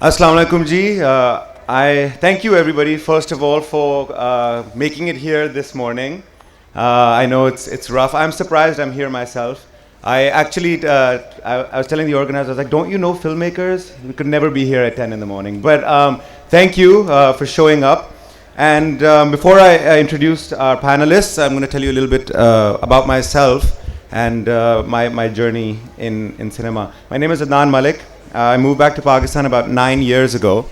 Assalamu alaikum ji. I thank you everybody first of all for making it here this morning. I know it's rough. I'm surprised I'm here myself. I actually I was telling the organizer, I was like, don't you know filmmakers? We could never be here at 10 in the morning. But thank you for showing up. And before I introduce our panelists, I'm going to tell you a little bit about myself and my journey in cinema. My name is Adnan Malik. I moved back to Pakistan about 9 years ago.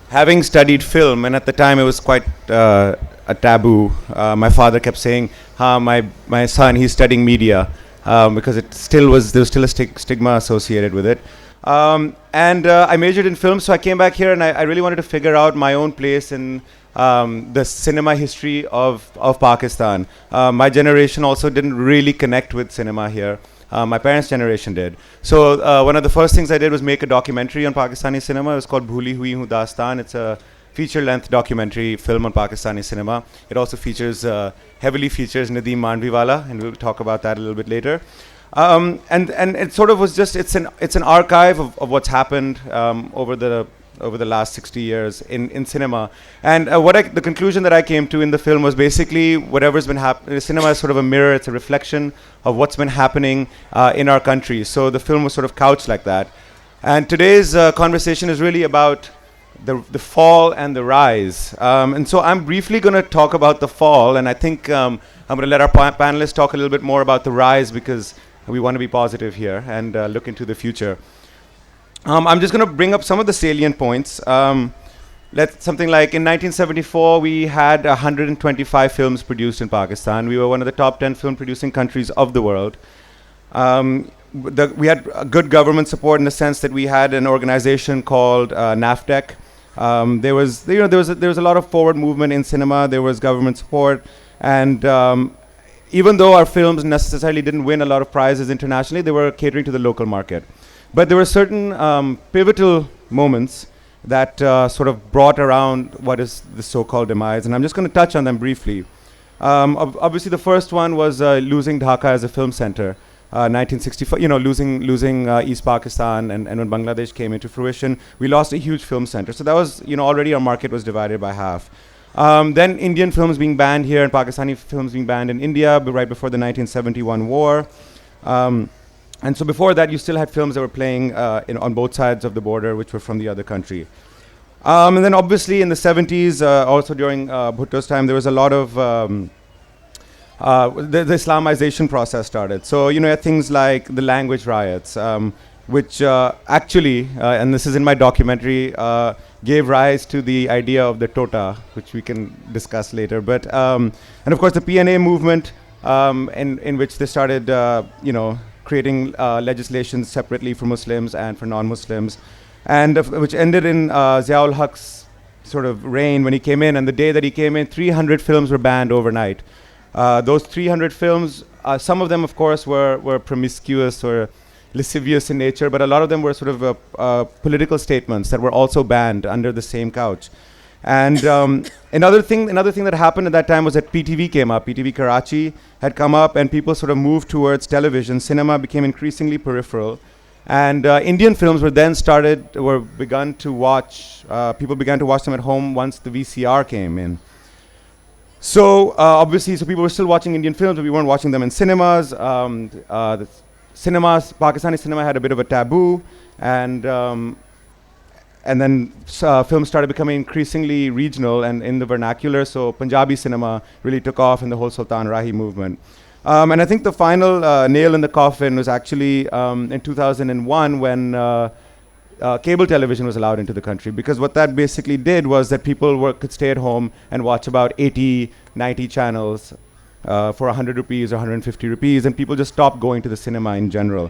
Having studied film, and at the time it was quite a taboo. My father kept saying, my son, he's studying media, because there was still a stigma associated with it. And I majored in film, so I came back here and I really wanted to figure out my own place in the cinema history of Pakistan. My generation also didn't really connect with cinema here. My parents' generation did. So one of the first things I did was make a documentary on Pakistani cinema. It was called Bhuli Hui Hu Dastan. It's a feature-length documentary film on Pakistani cinema. It also heavily features Nadeem Mandviwala, and we'll talk about that a little bit later. And it sort of was just it's an archive of what's happened over the last 60 years in cinema. And the conclusion that I came to in the film was basically whatever's been happening. Cinema is sort of a mirror, it's a reflection of what's been happening in our country. So the film was sort of couched like that. And today's conversation is really about the fall and the rise. And so I'm briefly going to talk about the fall, and I think I'm going to let our panelists talk a little bit more about the rise, because we want to be positive here and look into the future. I'm just going to bring up some of the salient points. Something like in 1974, we had 125 films produced in Pakistan. We were one of the top 10 film producing countries of the world. We had good government support in the sense that we had an organization called NAFDEC. There was a lot of forward movement in cinema. There was government support, and even though our films necessarily didn't win a lot of prizes internationally, they were catering to the local market. But there were certain pivotal moments that sort of brought around what is the so-called demise, and I'm just going to touch on them briefly. Obviously, the first one was losing Dhaka as a film center, 1965. Losing East Pakistan, and when Bangladesh came into fruition, we lost a huge film center. So that was, already our market was divided by half. Then Indian films being banned here, and Pakistani films being banned in India, right before the 1971 war. And so before that, you still had films that were playing on both sides of the border, which were from the other country. And then obviously in the 70s, also during Bhutto's time, there was a lot of the Islamization process started. So, you had things like the language riots, which actually, and this is in my documentary, gave rise to the idea of the Tota, which we can discuss later. But, and of course, the PNA movement, in which they started, creating legislation separately for Muslims and for non-Muslims, and which ended in Ziaul Haq's sort of reign when he came in. And the day that he came in, 300 films were banned overnight. Those 300 films, some of them, of course, were promiscuous or lascivious in nature, but a lot of them were sort of political statements that were also banned under the same couch. And another thing that happened at that time was that PTV came up. PTV Karachi had come up, and people sort of moved towards television. Cinema became increasingly peripheral, and Indian films begun to watch. People began to watch them at home once the VCR came in. So obviously, people were still watching Indian films, but we weren't watching them in cinemas. Pakistani cinema had a bit of a taboo, and then films started becoming increasingly regional and in the vernacular. So Punjabi cinema really took off in the whole Sultan Rahi movement. And I think the final nail in the coffin was actually in 2001 when cable television was allowed into the country. Because what that basically did was that people could stay at home and watch about 80, 90 channels for 100 rupees or 150 rupees, and people just stopped going to the cinema in general.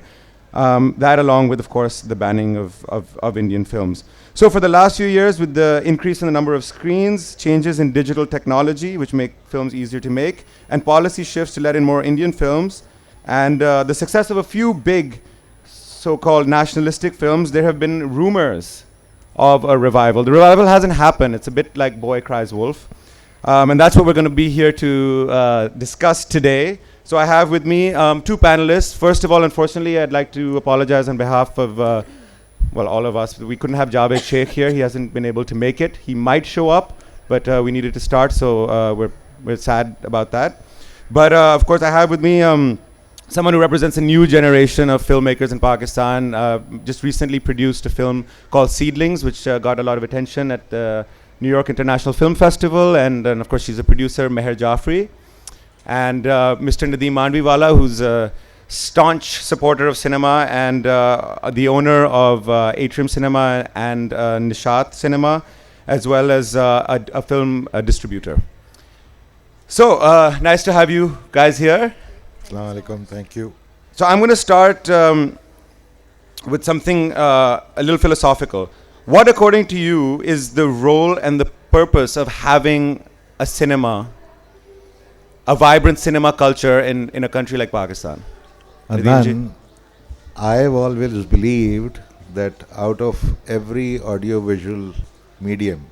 That along with, of course, the banning of Indian films. So for the last few years, with the increase in the number of screens, changes in digital technology, which make films easier to make, and policy shifts to let in more Indian films, and the success of a few big so-called nationalistic films, there have been rumors of a revival. The revival hasn't happened. It's a bit like Boy Cries Wolf. And that's what we're going to be here to discuss today. So I have with me two panelists. First of all, unfortunately, I'd like to apologize on behalf of well, all of us, we couldn't have Javed Sheikh here. He hasn't been able to make it. He might show up, but we needed to start, so we're sad about that. But of course, I have with me someone who represents a new generation of filmmakers in Pakistan. Just recently produced a film called Seedlings, which got a lot of attention at the New York International Film Festival, and of course, she's a producer, Meher Jaffrey, and Mr. Nadeem Manviwala, who's a staunch supporter of cinema and the owner of Atrium Cinema and Nishat Cinema, as well as a film distributor. So, nice to have you guys here. Assalamu alaikum, thank you. So I'm going to start with something a little philosophical. What, according to you, is the role and the purpose of having a cinema, a vibrant cinema culture in a country like Pakistan? Adnan, I've always believed that out of every audiovisual medium,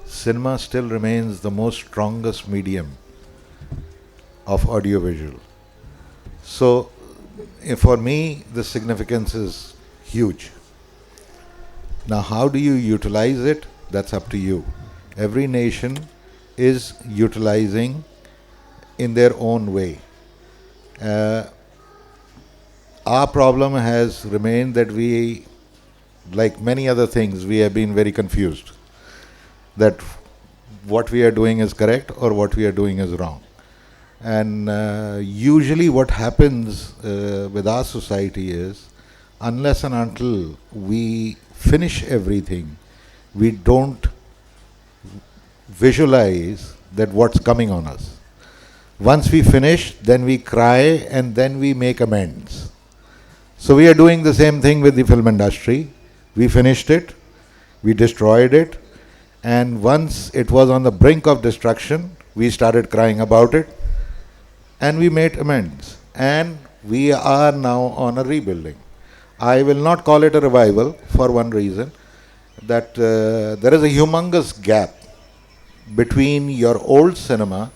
cinema still remains the most strongest medium of audiovisual. So, for me, the significance is huge. Now, how do you utilize it? That's up to you. Every nation is utilizing in their own way. Our problem has remained that we, like many other things, we have been very confused that what we are doing is correct or what we are doing is wrong. And usually what happens with our society is, unless and until we finish everything, we don't visualize that what's coming on us. Once we finish, then we cry and then we make amends. So we are doing the same thing with the film industry. We finished it, we destroyed it, and once it was on the brink of destruction, we started crying about it, and we made amends. And we are now on a rebuilding. I will not call it a revival for one reason, that there is a humongous gap between your old cinema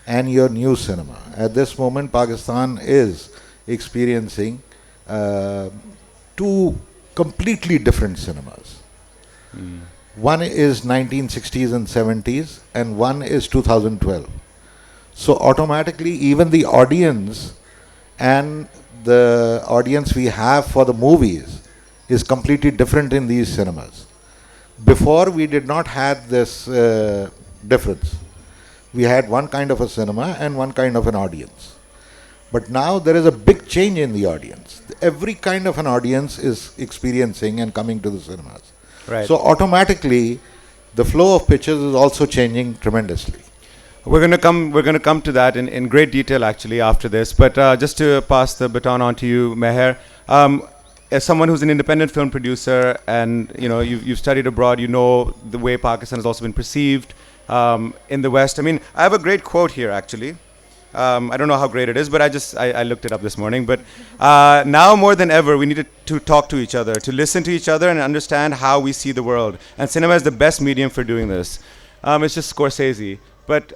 and your new cinema. At this moment, Pakistan is experiencing two completely different cinemas. One is 1960s and 70s, and one is 2012. So automatically, even the audience and the audience we have for the movies is completely different in these cinemas. Before, we did not have this difference. We had one kind of a cinema and one kind of an audience. But now there is a big change in the audience. Every kind of an audience is experiencing and coming to the cinemas. Right. So automatically, the flow of pictures is also changing tremendously. We're going to come to that in great detail actually after this. But just to pass the baton on to you, Meher, as someone who's an independent film producer, and you've studied abroad, you know the way Pakistan has also been perceived in the West. I mean, I have a great quote here actually. I don't know how great it is, but I looked it up this morning. But now more than ever, we need to talk to each other, to listen to each other and understand how we see the world. And cinema is the best medium for doing this. It's just Scorsese. But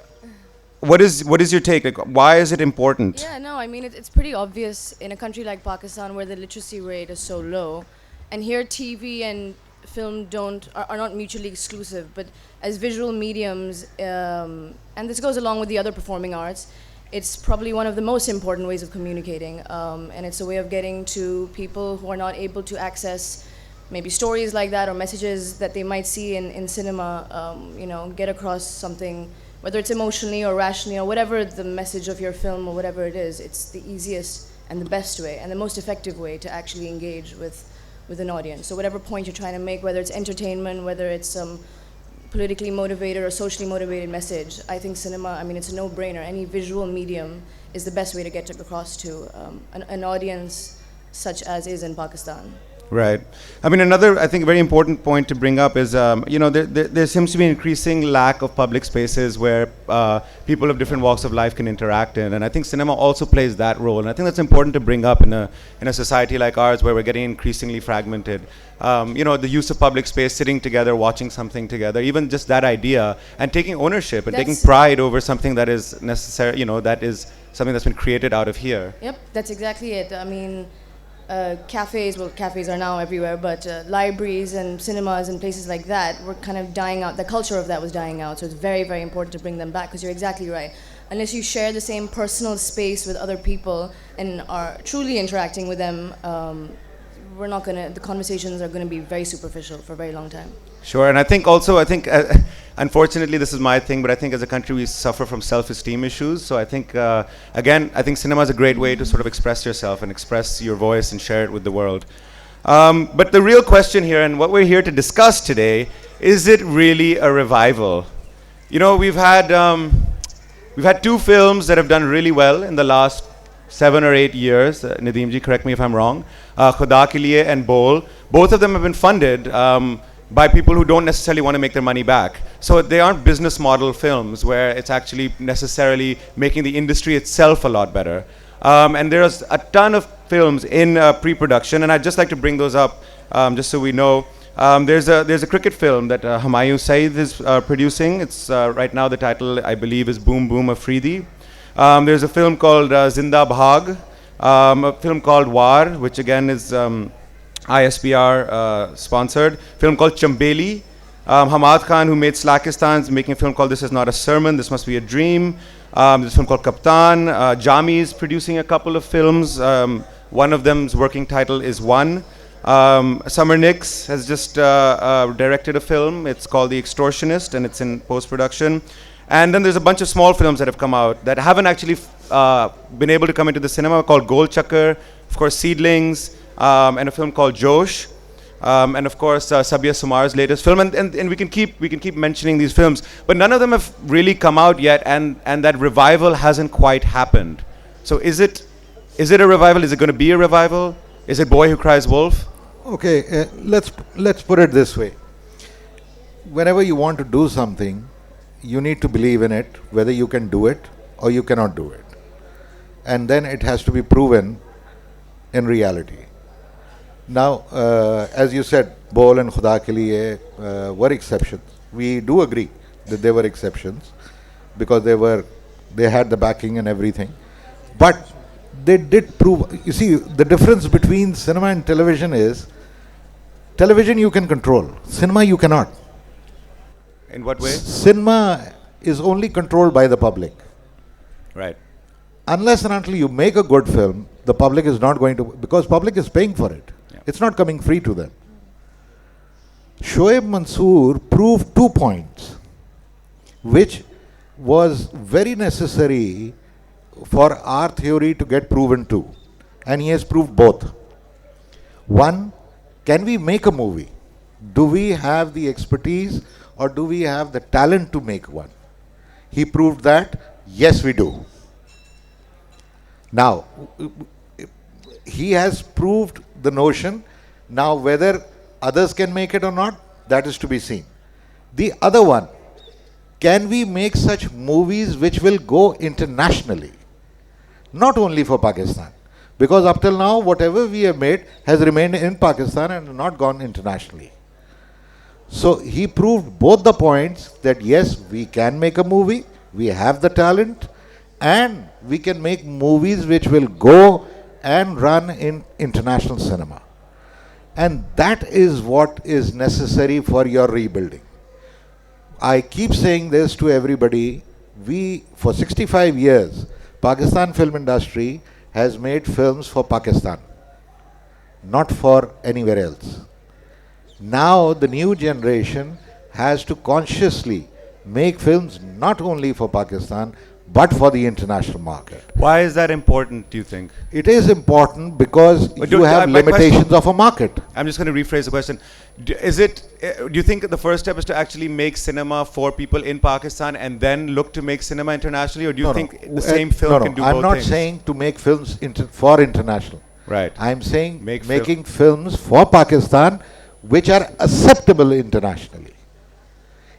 what is your take? Like, why is it important? Yeah, no, I mean, it's pretty obvious in a country like Pakistan where the literacy rate is so low. And here TV and film are not mutually exclusive, but as visual mediums, and this goes along with the other performing arts, it's probably one of the most important ways of communicating, and it's a way of getting to people who are not able to access maybe stories like that or messages that they might see in cinema, get across something, whether it's emotionally or rationally or whatever the message of your film or whatever it is. It's the easiest and the best way and the most effective way to actually engage with an audience. So whatever point you're trying to make, whether it's entertainment, whether it's some politically motivated or socially motivated message, I think cinema, I mean, it's a no-brainer. Any visual medium is the best way to get across to an audience such as is in Pakistan. Right. I mean, another, I think, very important point to bring up is, there seems to be an increasing lack of public spaces where people of different walks of life can interact in, and I think cinema also plays that role. And I think that's important to bring up in a society like ours where we're getting increasingly fragmented. The use of public space, sitting together, watching something together, even just that idea, and taking ownership and taking pride over something that is necessary, that is something that's been created out of here. Yep, that's exactly it. I mean, cafes, well, cafes are now everywhere, but libraries and cinemas and places like that were kind of dying out. The culture of that was dying out, so it's very, very important to bring them back, because you're exactly right. Unless you share the same personal space with other people and are truly interacting with them, the conversations are going to be very superficial for a very long time. Sure, and I think unfortunately, this is my thing, but I think as a country we suffer from self-esteem issues. So I think, again, I think cinema is a great way to sort of express yourself and express your voice and share it with the world. But the real question here, and what we're here to discuss today, is it really a revival? You know, we've had two films that have done really well in the last 7 or 8 years. Nadeem ji, correct me if I'm wrong. Khuda Ke Liye and Bol. Both of them have been funded by people who don't necessarily want to make their money back. So they aren't business model films where it's actually necessarily making the industry itself a lot better. And there's a ton of films in pre-production, and I'd just like to bring those up just so we know. There's a cricket film that Humayun Saeed is producing. It's right now the title, I believe, is Boom Boom Afridi. There's a film called Zinda Bhag, a film called War, which again is ISPR sponsored. Film called Chambeli. Hamad Khan, who made Slakistan, is making a film called This Is Not a Sermon, This Must Be a Dream. There's a film called Kaptan. Jami is producing a couple of films. One of them's working title is One. Summer Nix has just directed a film. It's called The Extortionist, and it's in post-production. And then there's a bunch of small films that have come out that haven't actually been able to come into the cinema, called Gol Chakkar, of course Seedlings, and a film called Josh, and of course Sabia Sumar's latest film. And we can keep mentioning these films, but none of them have really come out yet, and that revival hasn't quite happened. So is it a revival? Is it going to be a revival? Is it Boy Who Cries Wolf? Okay, let's put it this way. Whenever you want to do something, you need to believe in it, whether you can do it or you cannot do it. And then it has to be proven in reality. Now, as you said, Bol and Khuda Ke Liye were exceptions. We do agree that they were exceptions because they had the backing and everything. But they did prove, you see, the difference between cinema and television is, television you can control, cinema you cannot. In what way? Cinema is only controlled by the public. Right. Unless and until you make a good film, the public is not going to, because public is paying for it. Yeah. It's not coming free to them. Shoaib Mansoor proved 2 points, which was very necessary for our theory to get proven too. And he has proved both. One, can we make a movie? Do we have the expertise or do we have the talent to make one? He proved that, yes we do. Now, he has proved the notion. Now whether others can make it or not, that is to be seen. The other one, can we make such movies which will go internationally? Not only for Pakistan. Because up till now, whatever we have made has remained in Pakistan and not gone internationally. So he proved both the points that yes, we can make a movie, we have the talent, and we can make movies which will go and run in international cinema. And that is what is necessary for your rebuilding. I keep saying this to everybody. For 65 years, Pakistan film industry has made films for Pakistan, not for anywhere else. Now the new generation has to consciously make films not only for Pakistan, but for the international market. Why is that important, do you think? It is important because you have limitations of a market. I'm just going to rephrase the question. Do you think the first step is to actually make cinema for people in Pakistan and then look to make cinema internationally, or do you think the same film can do both things? I'm not saying to make films for international. Right. I'm saying making films for Pakistan which are acceptable internationally.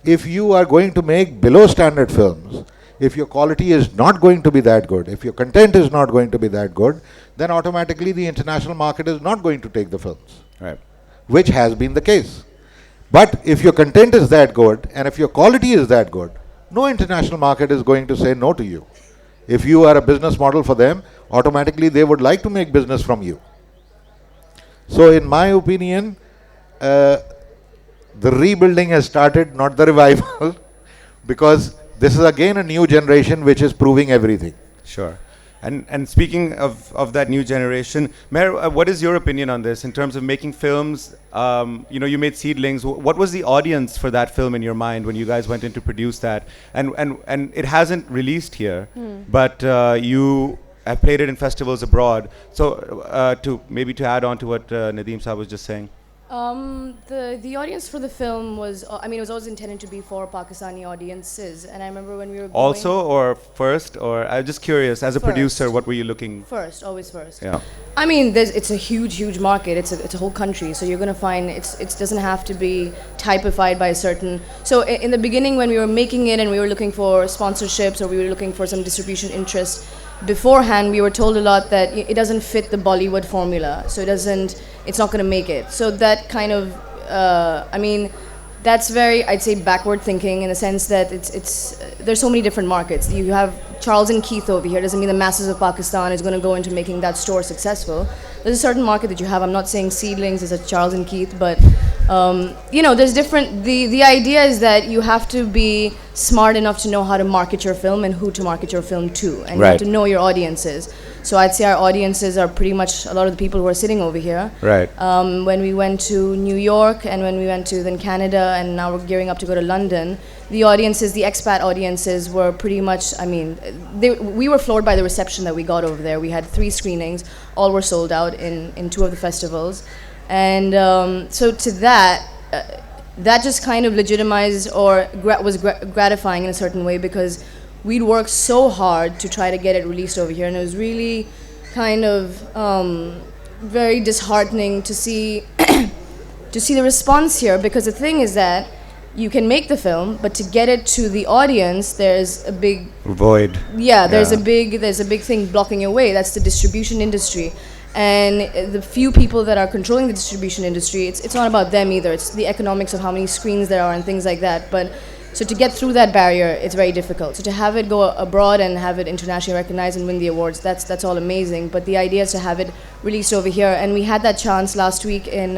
If you are going to make below standard films, if your quality is not going to be that good, if your content is not going to be that good, then automatically the international market is not going to take the films. Right. Which has been the case. But if your content is that good and if your quality is that good, no international market is going to say no to you. If you are a business model for them, automatically they would like to make business from you. So in my opinion, uh, the rebuilding has started, not the revival, because this is again a new generation which is proving everything. Sure. And speaking of that new generation, Meher, what is your opinion on this in terms of making films? You made Seedlings. What was the audience for that film in your mind when you guys went in to produce that? And it hasn't released here, but you have played it in festivals abroad. So to add on to what Nadeem Saab was just saying. The audience for the film was, it was always intended to be for Pakistani audiences. And I remember when we were going Also, or first, or I'm just curious, as a producer, what were you looking? first, always first. Yeah. It's a huge market. It's a whole country. So you're gonna find it doesn't have to be typified by a certain. So in the beginning, when we were making it and we were looking for sponsorships or we were looking for some distribution interest, beforehand we were told a lot that it doesn't fit the Bollywood formula. So it's not gonna make it. So that kind of, that's very, I'd say, backward thinking in the sense that there's so many different markets. You have Charles and Keith over here. Doesn't mean the masses of Pakistan is going to go into making that store successful. There's a certain market that you have. I'm not saying Seedlings is a Charles and Keith, but there's different. The idea is that you have to be smart enough to know how to market your film and who to market your film to, and you have to know your audiences. So I'd say our audiences are pretty much a lot of the people who are sitting over here. Right. When we went to New York and when we went to then Canada and now we're gearing up to go to London, the audiences, the expat audiences were pretty much, we were floored by the reception that we got over there. We had 3 screenings, all were sold out in 2 of the festivals. And so to that just kind of legitimized or was gratifying in a certain way because we'd worked so hard to try to get it released over here, and it was really kind of very disheartening to see the response here, because the thing is that you can make the film, but to get it to the audience, there's a big void. Yeah, there's a big thing blocking your way. That's the distribution industry. And the few people that are controlling the distribution industry, it's not about them either. It's the economics of how many screens there are and things like that. But so to get through that barrier, it's very difficult. So to have it go abroad and have it internationally recognized and win the awards, that's all amazing. But the idea is to have it released over here. And we had that chance last week in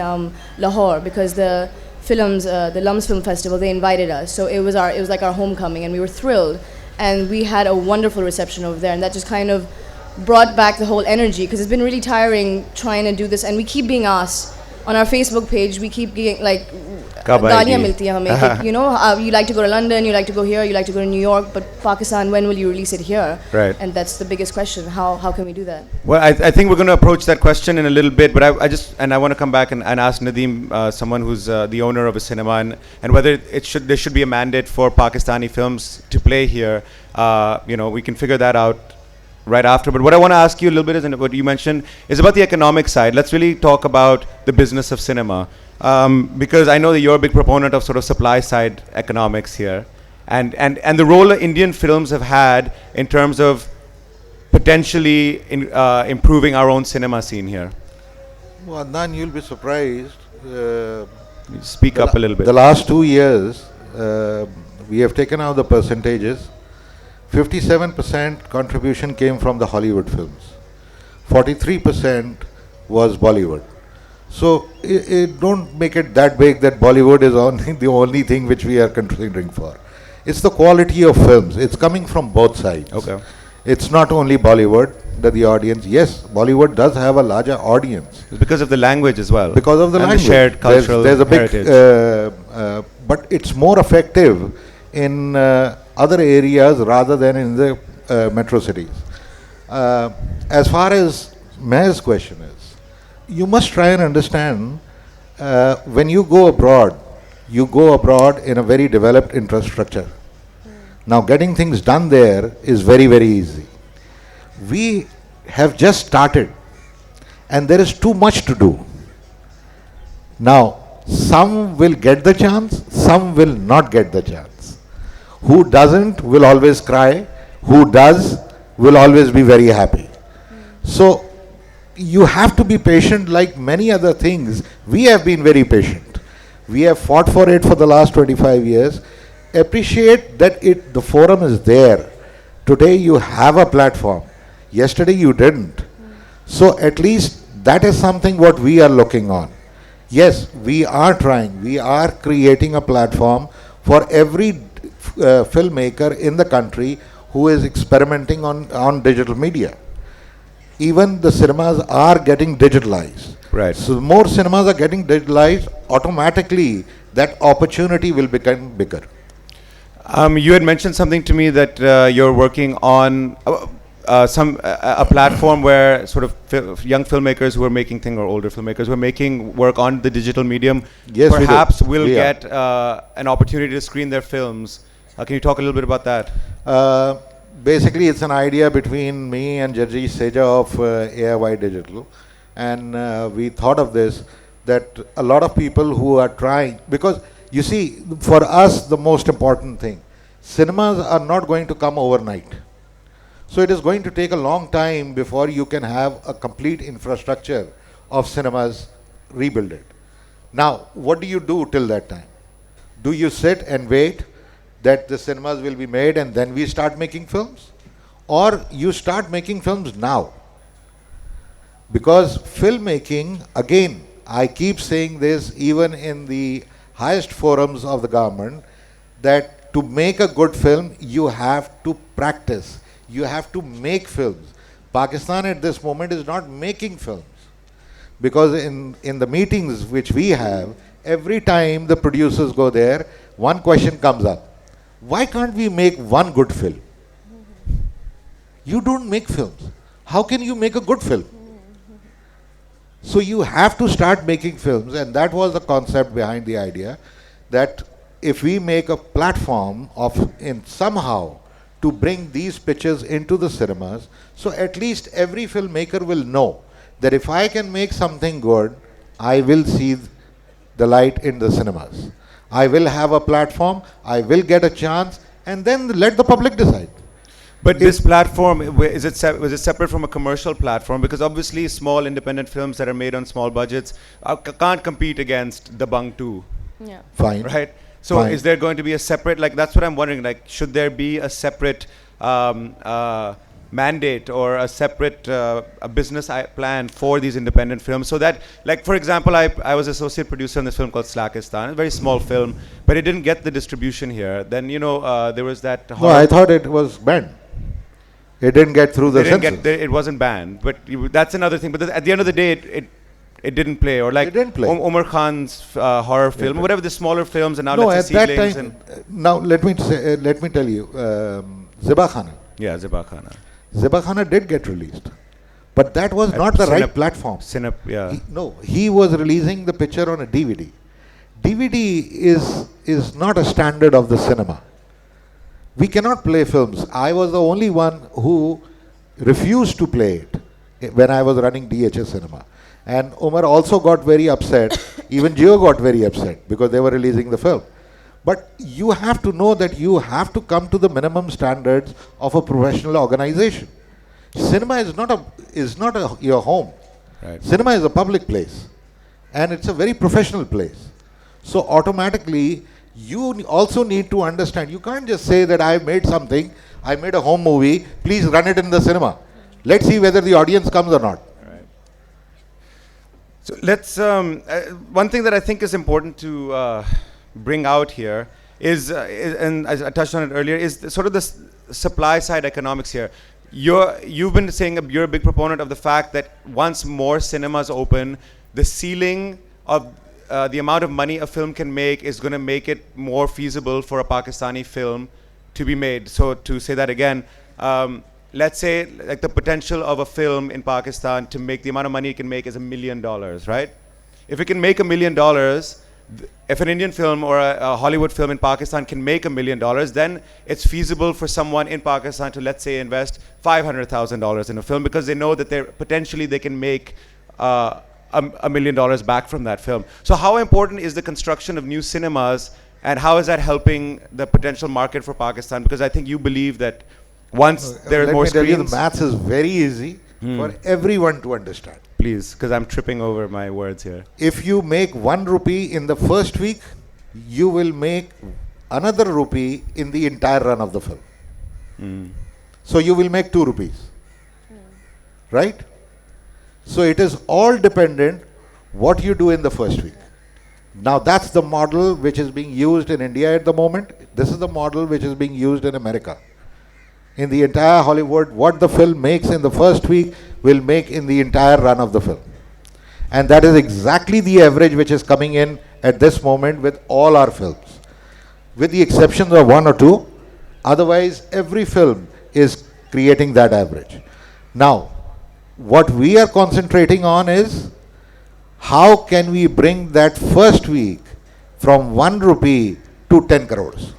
Lahore because the Lums Film Festival, they invited us. So it was like our homecoming, and we were thrilled. And we had a wonderful reception over there, and that just kind of brought back the whole energy, because it's been really tiring trying to do this, and we keep being asked on our Facebook page, we keep getting like गालियाँ मिलती हैं हमें, you know, you like to go to London, you like to go here, you like to go to New York, but Pakistan, when will you release it here? Right. And that's the biggest question. How can we do that? Well, I think we're going to approach that question in a little bit, but I want to come back and ask Nadeem, someone who's the owner of a cinema, and whether there should be a mandate for Pakistani films to play here. We can figure that out right after. But what I want to ask you a little bit is, and what you mentioned, is about the economic side. Let's really talk about the business of cinema. Because I know that you're a big proponent of sort of supply side economics here, and the role that Indian films have had in terms of potentially improving our own cinema scene here. Well, Adnan, you'll be surprised. Speak up a little bit. The last 2 years, we have taken out the percentages. 57% contribution came from the Hollywood films. 43% was Bollywood. So don't make it that big that Bollywood is only the only thing which we are considering for. It's the quality of films. It's coming from both sides. Okay. It's not only Bollywood that the audience. Yes, Bollywood does have a larger audience. It's because of the language as well. Because of the and language. The shared cultural there's a big, heritage. but it's more effective in other areas rather than in the metro cities. As far as Meher's question is, you must try and understand, when you go abroad in a very developed infrastructure. Now getting things done there is very, very easy. We have just started and there is too much to do. Now, some will get the chance, some will not get the chance. Who doesn't will always cry, who does will always be very happy. So, you have to be patient. Like many other things, we have been very patient. We have fought for it for the last 25 years. Appreciate that the forum is there. Today you have a platform. Yesterday you didn't. So at least That is something what we are looking on. Yes, we are trying. We are creating a platform for every filmmaker in the country who is experimenting on digital media. Even the cinemas are getting digitalized. Right. So more cinemas are getting digitalized, automatically that opportunity will become bigger. You had mentioned something to me that you're working on a platform where sort of young filmmakers who are making things, or older filmmakers who are making work on the digital medium, Yes, we do. perhaps will We are. get an opportunity to screen their films. Can you talk a little bit about that? Basically, it's an idea between me and Jaji Seja of AIY Digital, and we thought of this, that a lot of people who are trying, because you see, for us, the most important thing, cinemas are not going to come overnight. So it is going to take a long time before you can have a complete infrastructure of cinemas rebuild it. Now, what do you do till that time? Do you sit and wait that the cinemas will be made and then we start making films? Or you start making films now? Because filmmaking, again, I keep saying this even in the highest forums of the government, that to make a good film, you have to practice. You have to make films. Pakistan at this moment is not making films. Because in the meetings which we have, every time the producers go there, one question comes up. Why can't we make one good film? You don't make films. How can you make a good film? So you have to start making films, and that was the concept behind the idea, that if we make a platform of in somehow to bring these pictures into the cinemas, so at least every filmmaker will know that if I can make something good, I will see the light in the cinemas. I will have a platform, I will get a chance, and then let the public decide. But this platform, was it separate from a commercial platform? Because obviously small independent films that are made on small budgets can't compete against the Bung 2. Yeah. Fine. Right? So Fine. is there going to be a separate, like that's what I'm wondering, like should there be a separate mandate or a separate a business plan for these independent films, so that, like for example, I was associate producer on this film called Slakistan, a very small film, but it didn't get the distribution here. Then, you know, there was that No, I thought it was banned. It didn't get through the census. it wasn't banned, but that's another thing. But at the end of the day, it didn't play, or like It didn't play. Omar Khan's horror film, whatever the smaller films, and now No, let's at say that Seedlings time, and now let me say, let me tell you, Ziba Khana. yeah, Ziba Khana. Ziba Khana did get released, but that was At not the right Cinep- platform. Yeah. He was releasing the picture on a DVD. DVD is not a standard of the cinema. We cannot play films. I was the only one who refused to play it when I was running DHS cinema. And Umar also got very upset. Even Gio got very upset because they were releasing the film. But you have to know that you have to come to the minimum standards of a professional organization. Cinema is not your home. Right. Cinema is a public place, and it's a very professional place. So automatically, you also need to understand. You can't just say that I made something, I made a home movie, please run it in the cinema. Let's see whether the audience comes or not. So let's, one thing that I think is important to bring out here is and I touched on it earlier, is sort of the supply side economics here. You've been saying you're a big proponent of the fact that once more cinemas open, the ceiling of the amount of money a film can make is going to make it more feasible for a Pakistani film to be made. So to say that again, let's say like the potential of a film in Pakistan to make the amount of money it can make is $1 million, right? If it can make $1 million, if an Indian film or a Hollywood film in Pakistan can make $1 million, then it's feasible for someone in Pakistan to, let's say, invest $500,000 in a film because they know that potentially they can make $1 million back from that film. So how important is the construction of new cinemas, and how is that helping the potential market for Pakistan? Because I think you believe that once there are more Let me tell you, screens... the maths is very easy for everyone to understand. Please, because I'm tripping over my words here. If you make 1 rupee in the first week, you will make another rupee in the entire run of the film. So you will make 2 rupees. Right? So it is all dependent what you do in the first week. Now that's the model which is being used in India at the moment. This is the model which is being used in America. In the entire Hollywood, what the film makes in the first week will make in the entire run of the film. And that is exactly the average which is coming in at this moment with all our films. With the exceptions of one or two, otherwise every film is creating that average. Now, what we are concentrating on is how can we bring that first week from 1 rupee to 10 crores.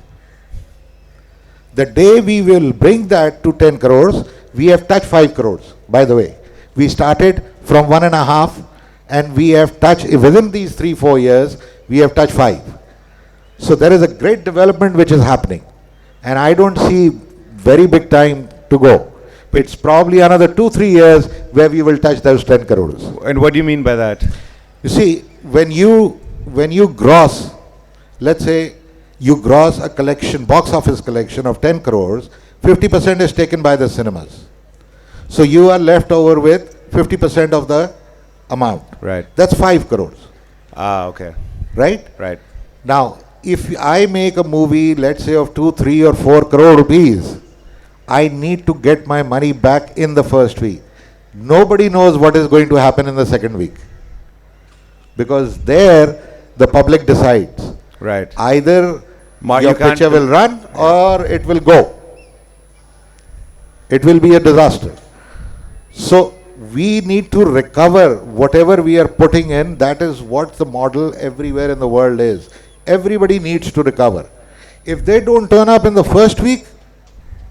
The day we will bring that to 10 crores, we have touched 5 crores, by the way. We started from 1.5 and we have touched, within these 3-4 years, we have touched 5. So there is a great development which is happening. And I don't see very big time to go. It's probably another 2-3 years where we will touch those 10 crores. And what do you mean by that? You see, when you gross, let's say you gross a collection, box office collection of 10 crores, 50% is taken by the cinemas. So you are left over with 50% of the amount. Right. That's 5 crores. Ah, okay. Right? Right. Now, if I make a movie, let's say of 2, 3 or 4 crore rupees, I need to get my money back in the first week. Nobody knows what is going to happen in the second week. Because there, the public decides. Right. Either your you can't picture will run or it will go. It will be a disaster. So we need to recover whatever we are putting in. That is what the model everywhere in the world is. Everybody needs to recover. If they don't turn up in the first week,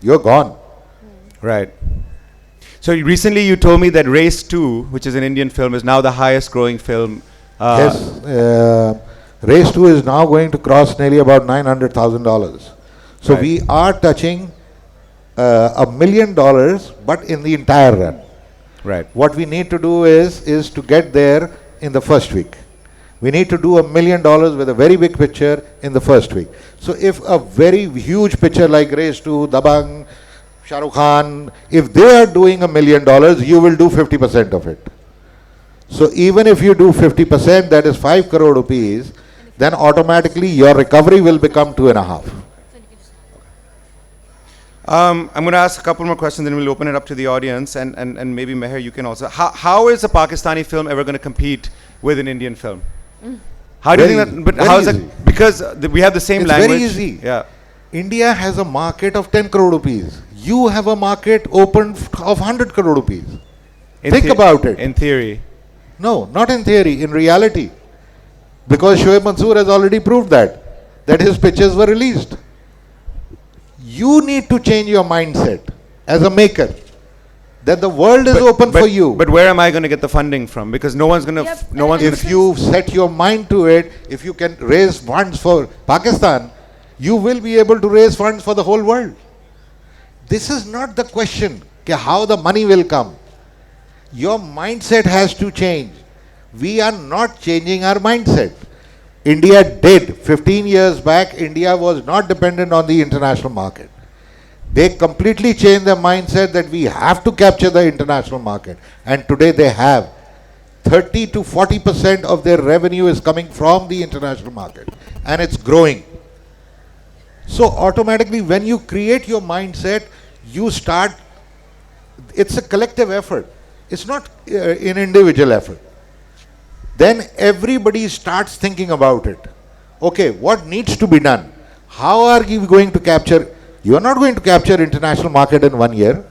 you're gone. Right. So recently you told me that Race 2, which is an Indian film, is now the highest growing film. Yes. Race 2 is now going to cross nearly about $900,000. So Right. we are touching $1 million, but in the entire run. Right. What we need to do is to get there in the first week. We need to do $1 million with a very big picture in the first week. So if a very huge picture like Race 2, Dabang, Shah Rukh Khan, if they are doing $1 million, you will do 50% of it. So even if you do 50%, that is 5 crore rupees, then automatically your recovery will become 2.5. I'm going to ask a couple more questions, then we'll open it up to the audience, and maybe Meher, you can also. How is a Pakistani film ever going to compete with an Indian film? How do you Very think that? But very how is easy. that? Because we have the same It's language. very easy. Yeah. India has a market of 10 crore rupees. You have a market open of 100 crore rupees. Think about it. In theory. No, not in theory, in reality. Because Shoaib Mansoor has already proved that his pictures were released. You need to change your mindset as a maker. That the world is open for you. But where am I going to get the funding from? Because no one's going to. Yep, No one's. If you set your mind to it, if you can raise funds for Pakistan, you will be able to raise funds for the whole world. This is not the question, how the money will come. Your mindset has to change. We are not changing our mindset. India did. 15 years back, India was not dependent on the international market. They completely changed their mindset that we have to capture the international market. And today they have. 30 to 40% of their revenue is coming from the international market. And it's growing. So automatically when you create your mindset, you start, it's a collective effort. It's not an individual effort. Then everybody starts thinking about it. Okay, what needs to be done? How are you going to capture? You are not going to capture international market in 1 year.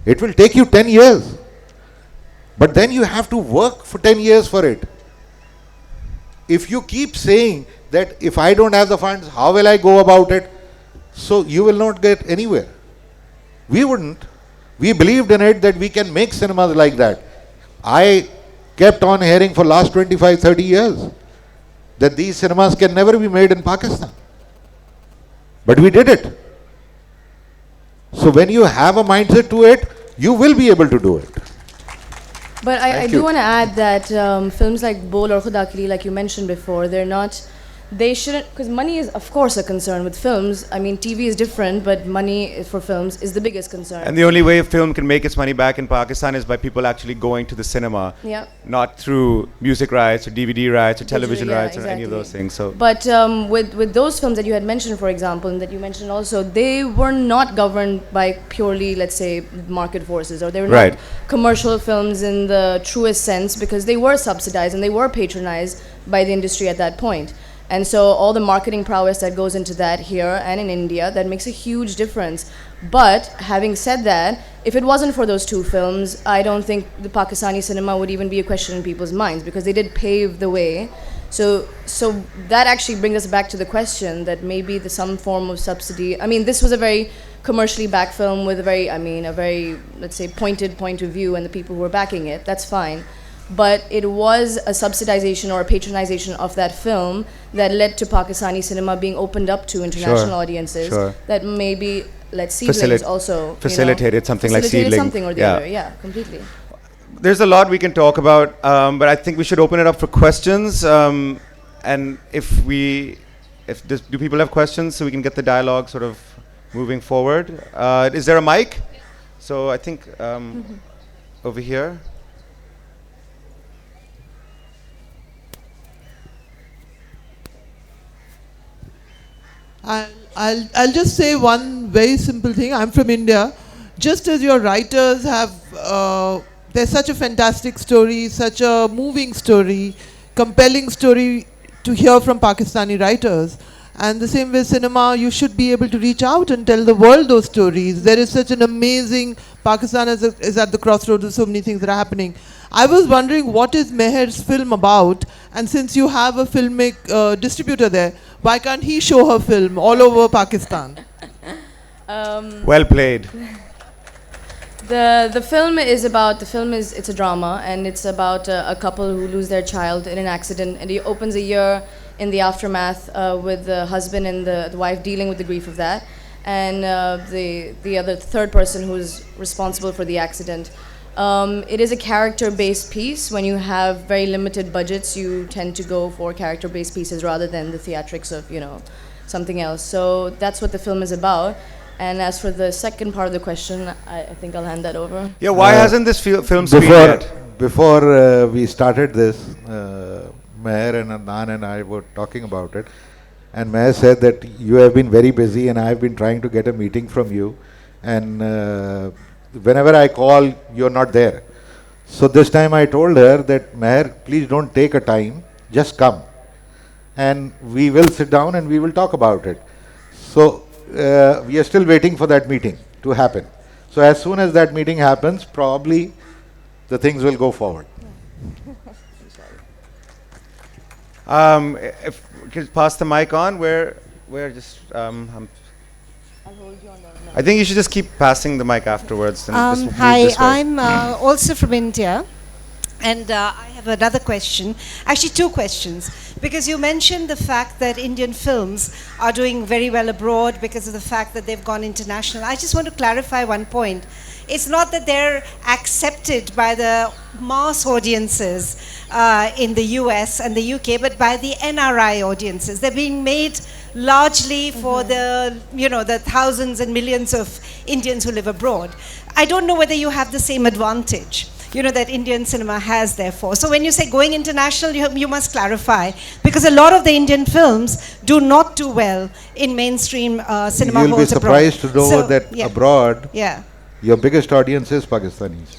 It will take you 10 years. But then you have to work for 10 years for it. If you keep saying that if I don't have the funds, how will I go about it? So you will not get anywhere. We wouldn't. We believed in it that we can make cinemas like that. I kept on hearing for last 25, 30 years that these cinemas can never be made in Pakistan. But we did it. So when you have a mindset to it, you will be able to do it. But I Thank do you. want to add that films like Bol or Khuda Ke Liye, like you mentioned before, they're not they shouldn't, because money is of course a concern with films. I mean, TV is different, but money for films is the biggest concern. And the only way a film can make its money back in Pakistan is by people actually going to the cinema, Yeah. not through music rights or DVD rights or television Yeah, rights or any of those exactly. things. So But with those films that you had mentioned, for example, and that you mentioned also, they were not governed by purely, let's say, market forces, or they were Right. not commercial films in the truest sense, because they were subsidized and they were patronized by the industry at that point. And so all the marketing prowess that goes into that here and in India, that makes a huge difference. But having said that, if it wasn't for those two films, I don't think the Pakistani cinema would even be a question in people's minds, because they did pave the way. So that actually brings us back to the question that maybe some form of subsidy. I mean, this was a very commercially backed film with a very, let's say, pointed point of view, and the people who were backing it. That's fine. But it was a subsidization or a patronization of that film that led to Pakistani cinema being opened up to international audiences. Sure. That maybe let Seedlings also facilitated something like facilitated Seedling. something or the other. Yeah, completely. There's a lot we can talk about, but I think we should open it up for questions. And do people have questions so we can get the dialogue sort of moving forward? Is there a mic? So I think over here. I'll just say one very simple thing. I'm from India. Just as your writers have, there's such a fantastic story, such a moving story, compelling story to hear from Pakistani writers. And the same way cinema, you should be able to reach out and tell the world those stories. There is such an amazing, Pakistan is at the crossroads of so many things that are happening. I was wondering, what is Meher's film about? And since you have a filmic distributor there, why can't he show her film all over Pakistan? Well played. The film is it's a drama, and it's about a couple who lose their child in an accident, and it opens a year in the aftermath with the husband and the wife dealing with the grief of that, and the third person who's responsible for the accident. It is a character-based piece. When you have very limited budgets, you tend to go for character-based pieces rather than the theatrics of something else. So that's what the film is about. And as for the second part of the question, I think I'll hand that over. Yeah, why hasn't this film screened yet? Before we started this, Meher and Adnan and I were talking about it, and Meher said that you have been very busy and I have been trying to get a meeting from you, and whenever I call, you're not there. So this time I told her that, Meher, please don't take a time, just come. And we will sit down and we will talk about it. So we are still waiting for that meeting to happen. So as soon as that meeting happens, probably the things will go forward. If we could pass the mic on, where just I think you should just keep passing the mic afterwards. And just move Hi, this way. I'm also from India, and I have another question. Actually, two questions. Because you mentioned the fact that Indian films are doing very well abroad because of the fact that they've gone international. I just want to clarify one point. It's not that they're accepted by the mass audiences in the US and the UK, but by the NRI audiences. They're being made largely for the thousands and millions of Indians who live abroad. I don't know whether you have the same advantage, that Indian cinema has, therefore. So when you say going international, you must clarify, because a lot of the Indian films do not do well in mainstream cinema You'll be halls abroad. surprised to know that abroad, your biggest audience is Pakistanis.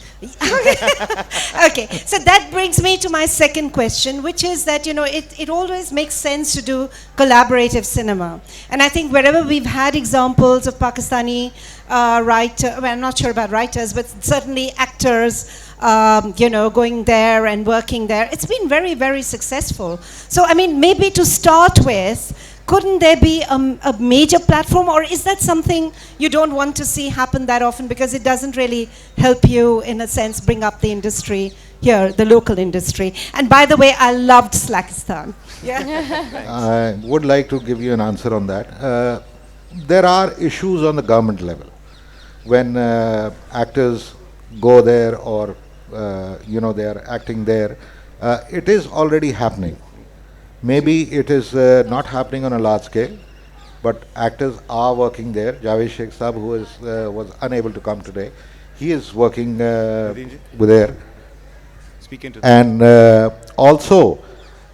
Okay, so that brings me to my second question, which is that, it always makes sense to do collaborative cinema. And I think wherever we've had examples of Pakistani writers, well, I'm not sure about writers, but certainly actors, going there and working there, it's been very, very successful. So, I mean, maybe to start with, couldn't there be a major platform, or is that something you don't want to see happen that often because it doesn't really help you, in a sense, bring up the industry here, the local industry? And by the way, I loved Slackistan. I would like to give you an answer on that. There are issues on the government level. When actors go there or, they are acting there, it is already happening. Maybe it is not happening on a large scale, but actors are working there. Javed Sheikh Saab, who was unable to come today, he is working with there. Speak into that. And also,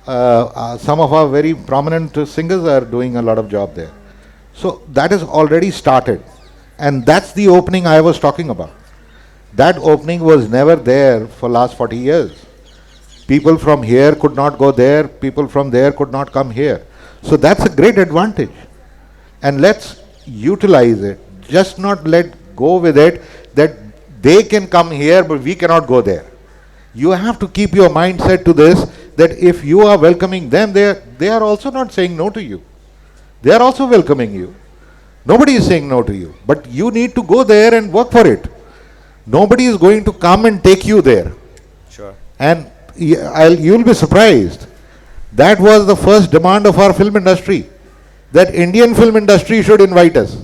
some of our very prominent singers are doing a lot of job there. So that is already started. And that's the opening I was talking about. That opening was never there for last 40 years. People from here could not go there, people from there could not come here. So that's a great advantage. And let's utilize it. Just not let go with it that they can come here but we cannot go there. You have to keep your mindset to this, that if you are welcoming them, they are also not saying no to you. They are also welcoming you. Nobody is saying no to you. But you need to go there and work for it. Nobody is going to come and take you there. Sure. And you'll be surprised. That was the first demand of our film industry, that Indian film industry should invite us.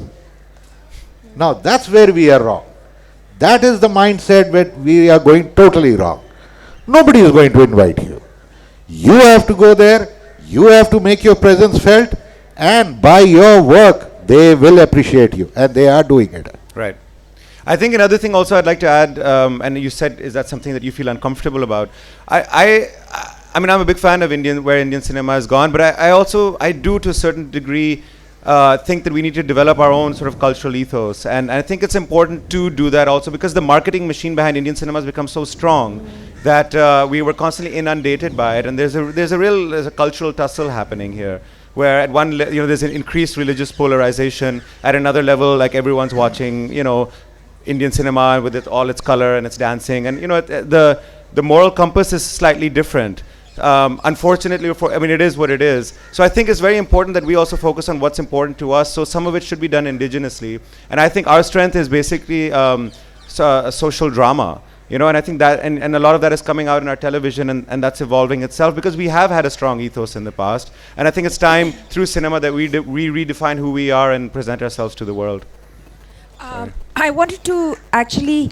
Now that's where we are wrong. That is the mindset where we are going totally wrong. Nobody is going to invite you. You have to go there, you have to make your presence felt, and by your work, they will appreciate you, and they are doing it. Right. I think another thing also I'd like to add, and you said, is that something that you feel uncomfortable about? I mean, I'm a big fan of where Indian cinema has gone, but I do to a certain degree think that we need to develop our own sort of cultural ethos, and I think it's important to do that also because the marketing machine behind Indian cinema has become so strong that we were constantly inundated by it, and there's a cultural tussle happening here, where at one there's an increased religious polarization, at another level like everyone's watching Indian cinema with all its color and its dancing, and the moral compass is slightly different. Unfortunately, it is what it is. So I think it's very important that we also focus on what's important to us. So some of it should be done indigenously. And I think our strength is basically social drama. And I think that, and a lot of that is coming out in our television, and that's evolving itself because we have had a strong ethos in the past. And I think it's time through cinema that we redefine who we are and present ourselves to the world. I wanted to actually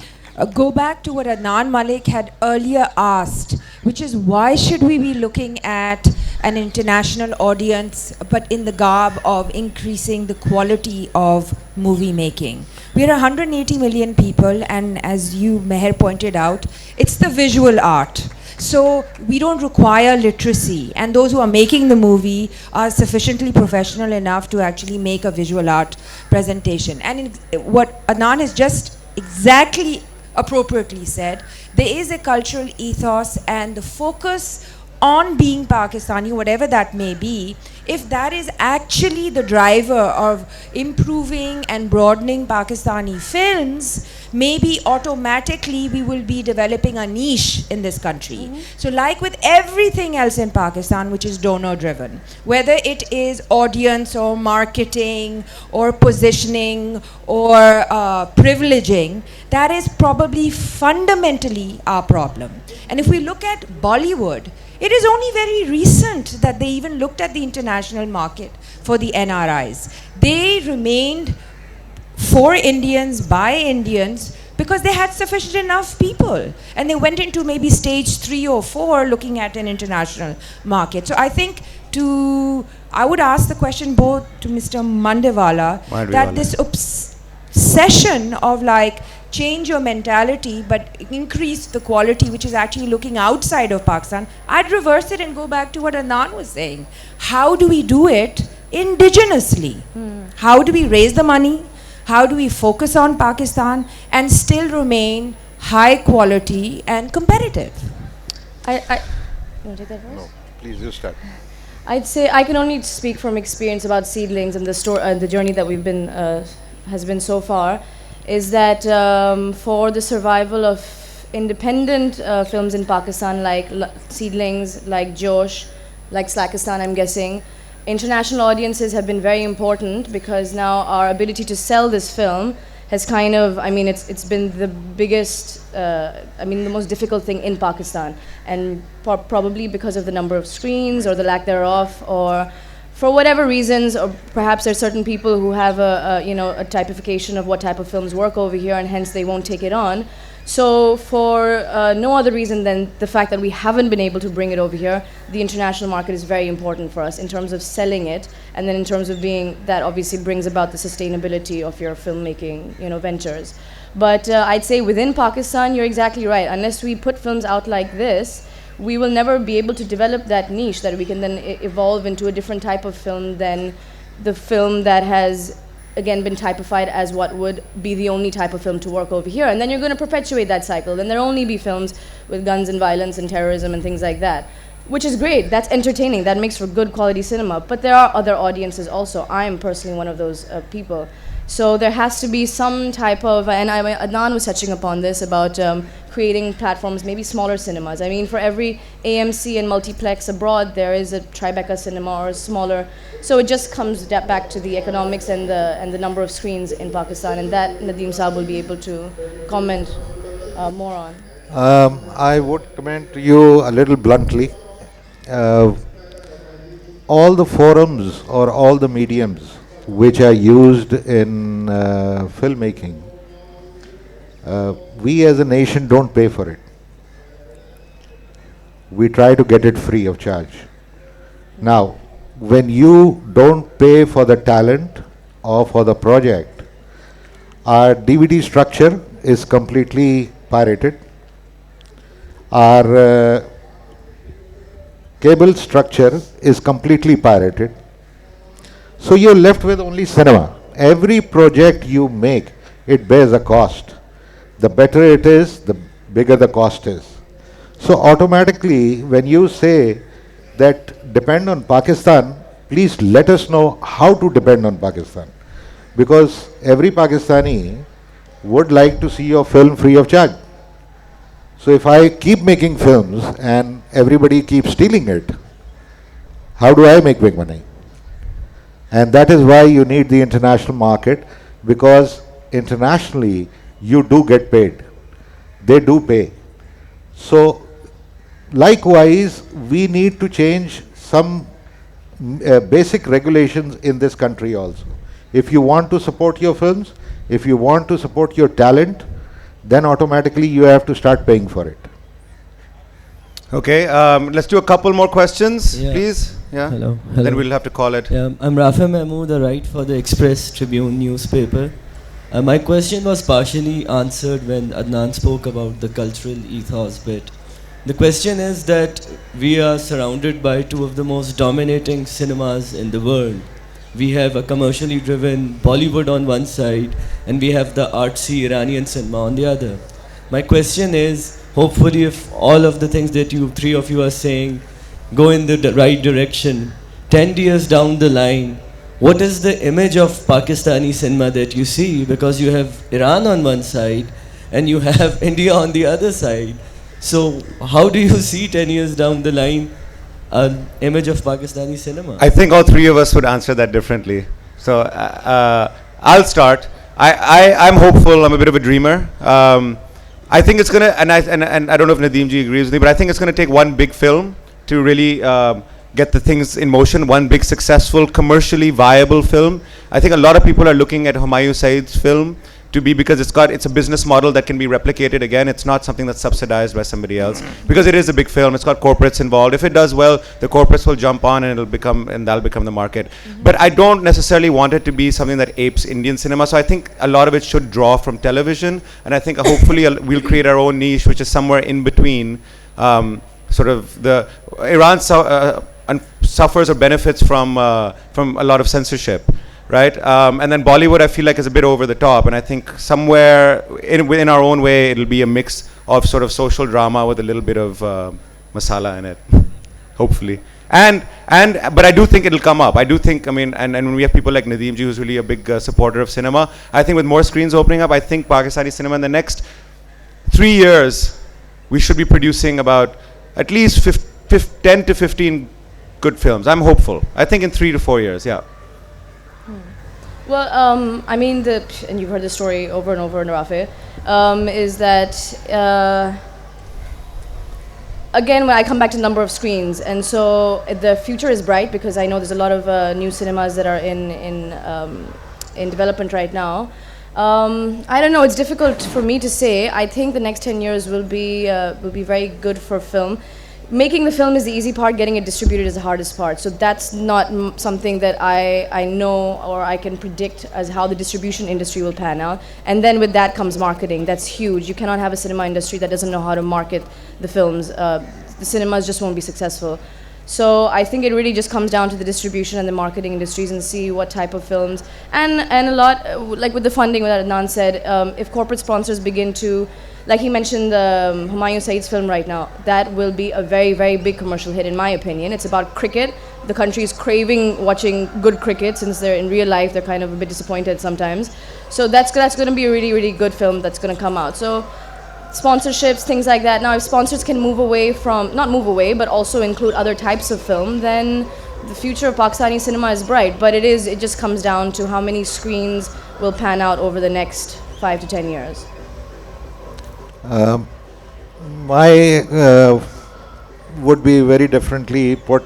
go back to what Adnan Malik had earlier asked, which is why should we be looking at an international audience but in the garb of increasing the quality of movie making? We are 180 million people, and as you, Meher, pointed out, it's the visual art. So we don't require literacy, and those who are making the movie are sufficiently professional enough to actually make a visual art presentation. And what Adnan has just exactly appropriately said, there is a cultural ethos, and the focus on being Pakistani, whatever that may be, if that is actually the driver of improving and broadening Pakistani films, maybe automatically we will be developing a niche in this country. So like with everything else in Pakistan, which is donor driven, whether it is audience or marketing or positioning or privileging, that is probably fundamentally our problem. And if we look at Bollywood, it is only very recent that they even looked at the international market for the NRIs. They remained for Indians, by Indians, because they had sufficient enough people. And they went into maybe stage 3 or 4 looking at an international market. So I think I would ask the question both to Mr. Mandewala, that this obsession of change your mentality but increase the quality, which is actually looking outside of Pakistan, I'd reverse it and go back to what Anand was saying. How do we do it indigenously? How do we raise the money? How do we focus on Pakistan and still remain high quality and competitive? You want to take that first? No, please you start. I'd say I can only speak from experience about Seedlings and the journey that we've been has been so far. Is that for the survival of independent films in Pakistan, like Seedlings, like Josh, like Slackistan, I'm guessing, international audiences have been very important, because now our ability to sell this film has kind of, it's been the biggest, the most difficult thing in Pakistan, and probably because of the number of screens or the lack thereof, or for whatever reasons, or perhaps there's certain people who have a typification of what type of films work over here, and hence they won't take it on. So for no other reason than the fact that we haven't been able to bring it over here, the international market is very important for us in terms of selling it, and then in terms of being, that obviously brings about the sustainability of your filmmaking, ventures. But I'd say within Pakistan, you're exactly right. Unless we put films out like this, we will never be able to develop that niche that we can then evolve into a different type of film than the film that has, again, been typified as what would be the only type of film to work over here. And then you're going to perpetuate that cycle. Then there'll only be films with guns and violence and terrorism and things like that, which is great. That's entertaining. That makes for good quality cinema. But there are other audiences also. I'm personally one of those people. So there has to be some type of, and Adnan was touching upon this, about creating platforms, maybe smaller cinemas. I mean, for every AMC and multiplex abroad, there is a Tribeca cinema or a smaller. So it just comes back to the economics and the number of screens in Pakistan, and that Nadeem Saab will be able to comment more on. I would comment to you a little bluntly. All the forums or all the mediums which are used in filmmaking, we as a nation don't pay for it. We try to get it free of charge. Now, when you don't pay for the talent or for the project, our DVD structure is completely pirated. Our cable structure is completely pirated. So you're left with only cinema. Every project you make, it bears a cost. The better it is, the bigger the cost is. So automatically, when you say that depend on Pakistan, please let us know how to depend on Pakistan. Because every Pakistani would like to see your film free of charge. So if I keep making films and everybody keeps stealing it, how do I make big money? And that is why you need the international market, because internationally you do get paid. They do pay. So likewise, we need to change some basic regulations in this country also. If you want to support your films, if you want to support your talent, then automatically you have to start paying for it. Okay, let's do a couple more questions, please. Yeah. Hello. Then we'll have to call it. I'm Rafa Mahmood, I write for the Express Tribune newspaper. My question was partially answered when Adnan spoke about the cultural ethos bit. The question is that we are surrounded by two of the most dominating cinemas in the world. We have a commercially driven Bollywood on one side, and we have the artsy Iranian cinema on the other. My question is, hopefully if all of the things that you three of you are saying go in the right direction, 10 years down the line, what is the image of Pakistani cinema that you see? Because you have Iran on one side and you have India on the other side. So how do you see 10 years down the line an image of Pakistani cinema? I think all three of us would answer that differently. So I'll start. I'm hopeful. I'm a bit of a dreamer. I think it's gonna, and I don't know if Nadeem ji agrees with me, but I think it's gonna take one big film to really get the things in motion. One big successful, commercially viable film. I think a lot of people are looking at Humayun Saeed's film to be, because it's a business model that can be replicated again. It's not something that's subsidized by somebody else, because it is a big film. It's got corporates involved. If it does well, the corporates will jump on and that'll become the market. But I don't necessarily want it to be something that apes Indian cinema. So I think a lot of it should draw from television, and I think hopefully we'll create our own niche, which is somewhere in between. Sort of the Iran suffers or benefits from a lot of censorship. Right, and then Bollywood I feel like is a bit over the top, and I think somewhere within our own way it'll be a mix of sort of social drama with a little bit of masala in it, hopefully. But I do think it'll come up. I do think, I mean, and when we have people like Nadeem ji, who's really a big supporter of cinema, I think with more screens opening up, I think Pakistani cinema in the next 3 years, we should be producing about at least 10 to 15 good films. I'm hopeful. I think in 3 to 4 years, yeah. Well, I mean, and you've heard the story over and over in Rafi, is that, again, when I come back to number of screens, and so the future is bright, because I know there's a lot of new cinemas that are in development right now. I don't know. It's difficult for me to say. I think the next 10 years will be very good for film. Making the film is the easy part. Getting it distributed is the hardest part. So that's not something that I know or I can predict as how the distribution industry will pan out. And then with that comes marketing. That's huge. You cannot have a cinema industry that doesn't know how to market the films. The cinemas just won't be successful. So I think it really just comes down to the distribution and the marketing industries and see what type of films and a lot like with the funding that Adnan said, if corporate sponsors begin to, like he mentioned the Humayun Saeed's film right now, that will be a very, very big commercial hit in my opinion. It's about cricket. The country is craving watching good cricket since they're in real life, they're kind of a bit disappointed sometimes. So that's going to be a really, really good film that's going to come out. So sponsorships, things like that. Now, if sponsors can move away from, not move away, but also include other types of film, then the future of Pakistani cinema is bright. But it just comes down to how many screens will pan out over the next 5 to 10 years. My would be very differently put.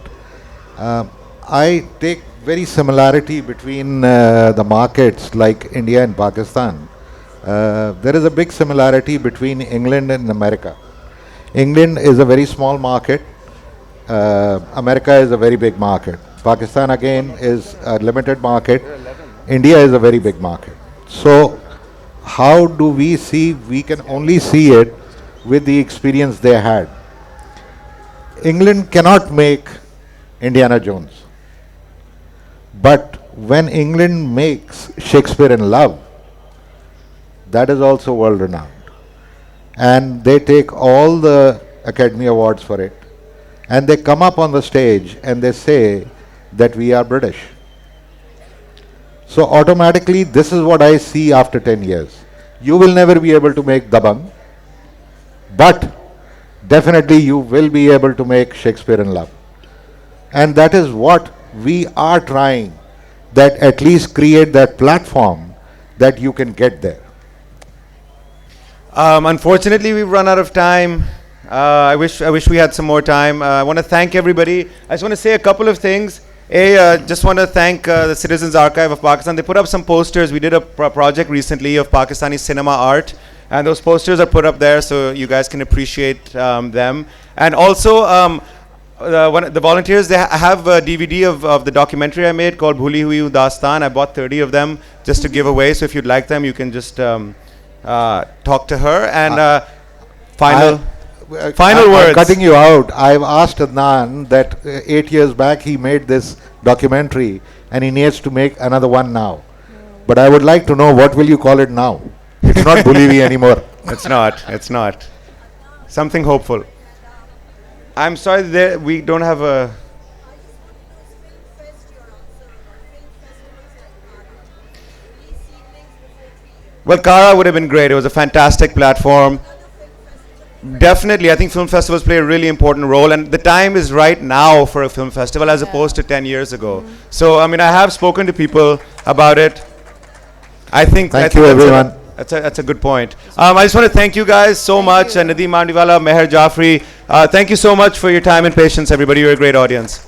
I take very similarity between the markets like India and Pakistan. There is a big similarity between England and America. England is a very small market. America is a very big market. Pakistan again is a limited market. India is a very big market. So how do we see? We can only see it with the experience they had. England cannot make Indiana Jones. But when England makes Shakespeare in Love, that is also world renowned. And they take all the Academy Awards for it. And they come up on the stage and they say that we are British. So automatically, this is what I see after 10 years. You will never be able to make Dabang, but definitely you will be able to make Shakespeare in Love. And that is what we are trying, that at least create that platform that you can get there. Unfortunately, we've run out of time. I wish we had some more time. I want to thank everybody. I just want to say a couple of things. Just want to thank the Citizens Archive of Pakistan. They put up some posters. We did a project recently of Pakistani cinema art, and those posters are put up there so you guys can appreciate them. And also, the volunteers, they have a DVD of the documentary I made called Bhuli Hui Dastan. I bought 30 of them just to give away. So if you'd like them, you can just talk to her. And final words. I'm cutting you out. I've asked Adnan that 8 years back he made this documentary and he needs to make another one now. But I would like to know, what will you call it now? It's not Bolivia anymore. It's not. Something hopeful. I'm sorry, we don't have a... Well, Kara would have been great. It was a fantastic platform. Definitely, I think film festivals play a really important role, and the time is right now for a film festival as opposed to 10 years ago. So, I mean, I have spoken to people about it. Thank you, everyone. That's a good point. I just want to thank you guys so much, and Nadeem Mandiwala, Meher Jafri. Thank you so much for your time and patience, everybody. You're a great audience.